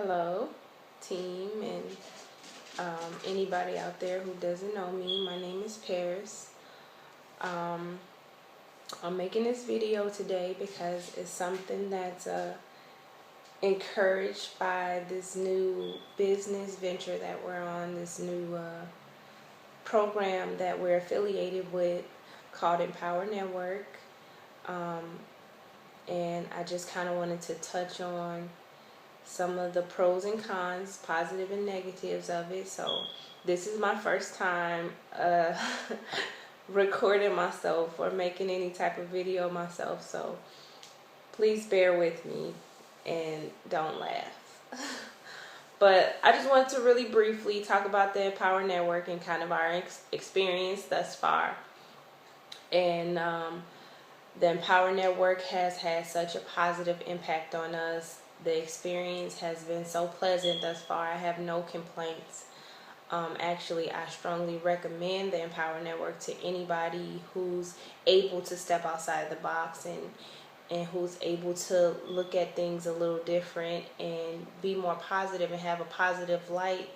Hello, team, and anybody out there who doesn't know me. My name is Paris. I'm making this video today because it's something that's encouraged by this new business venture that we're on, this new program that we're affiliated with called Empower Network. And I just kind of wanted to touch on some of the pros and cons, positive and negatives of it. So this is my first time recording myself or making any type of video myself, so please bear with me and don't laugh. But I just wanted to really briefly talk about the Empower Network and kind of our experience thus far. And the Empower Network has had such a positive impact on us. The experience has been so pleasant thus far. I have no complaints. Actually, I strongly recommend the Empower Network to anybody who's able to step outside the box and who's able to look at things a little different and be more positive and have a positive light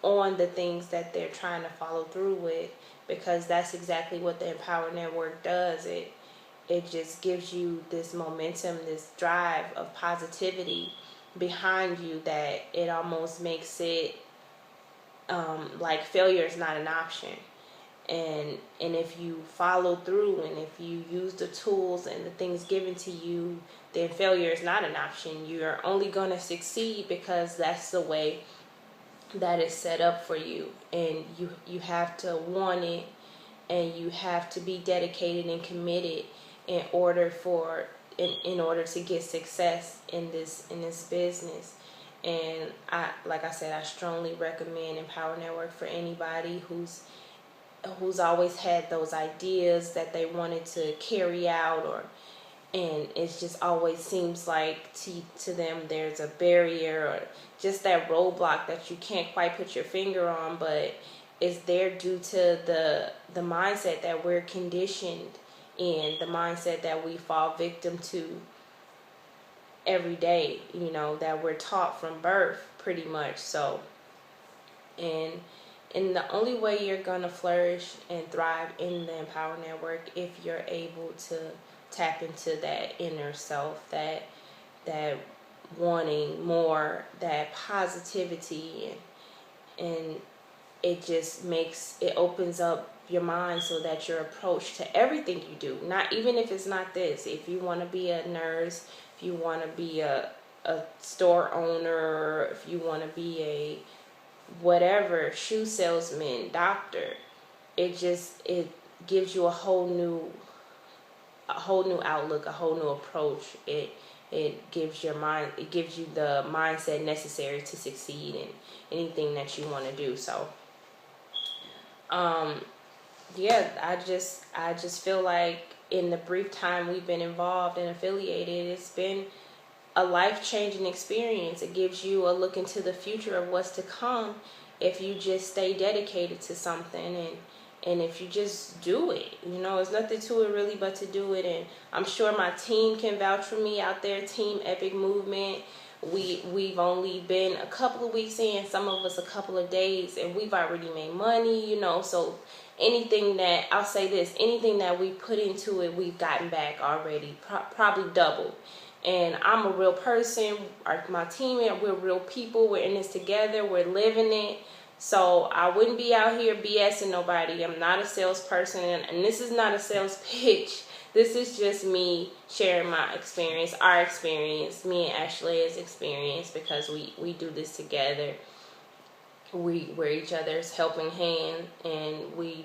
on the things that they're trying to follow through with, because that's exactly what the Empower Network does. It just gives you this momentum, this drive of positivity behind you that it almost makes it like failure is not an option. And if you follow through and if you use the tools and the things given to you, then failure is not an option. You're only going to succeed because that's the way that is set up for you. And you have to want it, and you have to be dedicated and committed in order to get success in this business. And like I said, I strongly recommend Empower Network for anybody who's always had those ideas that they wanted to carry out, and it just always seems like to them there's a barrier or just that roadblock that you can't quite put your finger on, but it's there due to the mindset that we're conditioned in, the mindset that we fall victim to every day, that we're taught from birth pretty much. So and the only way you're gonna flourish and thrive in the Empower Network if you're able to tap into that inner self, that wanting more, that positivity, and it opens up your mind so that your approach to everything you do, not even if it's not this, if you want to be a nurse, if you want to be a store owner, if you want to be a whatever, shoe salesman, doctor, it gives you a whole new outlook, a whole new approach. It gives you the mindset necessary to succeed in anything that you want to do. So yeah, I just feel like in the brief time we've been involved and affiliated, it's been a life-changing experience. It gives you a look into the future of what's to come if you just stay dedicated to something and if you just do it. There's nothing to it really but to do it. And I'm sure my team can vouch for me out there, Team Epic Movement. We've only been a couple of weeks in, some of us a couple of days, and we've already made money, so anything that we put into it, we've gotten back already, probably double. And I'm a real person, my team, we're real people, we're in this together, we're living it. So I wouldn't be out here BSing nobody. I'm not a salesperson, and this is not a sales pitch. This is just me sharing my experience, our experience, me and Ashley's experience, because we do this together. We're each other's helping hand, and we're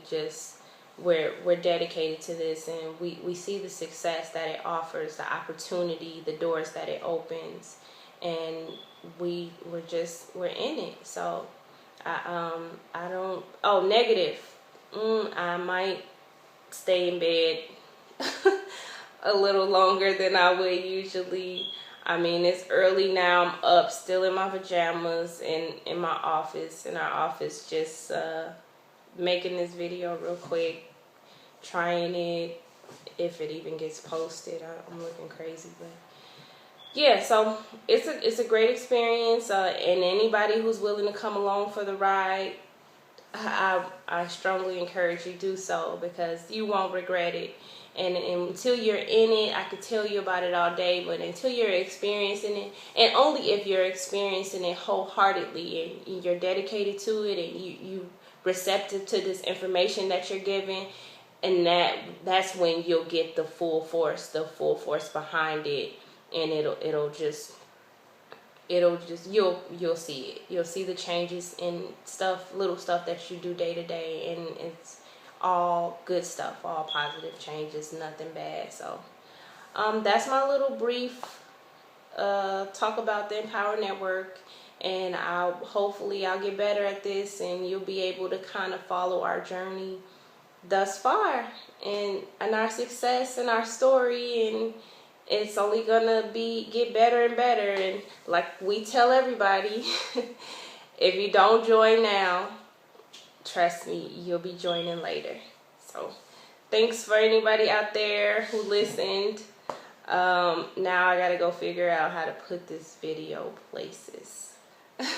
dedicated to this, and we see the success that it offers, the opportunity, the doors that it opens, and we're in it. So negative. I might stay in bed a little longer than I would usually. I mean, it's early now. I'm up, still in my pajamas, in my office, just making this video real quick, trying it, if it even gets posted. I'm looking crazy, but yeah, so it's a great experience, and anybody who's willing to come along for the ride, I strongly encourage you do so, because you won't regret it. And until you're in it, I could tell you about it all day, but until you're experiencing it, and only if you're experiencing it wholeheartedly and you're dedicated to it, and you receptive to this information that you're given, and that's when you'll get the full force behind it, and it'll just you'll see it. You'll see the changes in stuff, little stuff that you do day to day, and it's all good stuff, all positive changes, nothing bad. So that's my little brief talk about the Empower Network, and I'll get better at this, and you'll be able to kind of follow our journey thus far, and our success and our story, and it's only gonna get better and better. And like we tell everybody, if you don't join now, trust me, you'll be joining later. So thanks for anybody out there who listened. Now I gotta go figure out how to put this video places.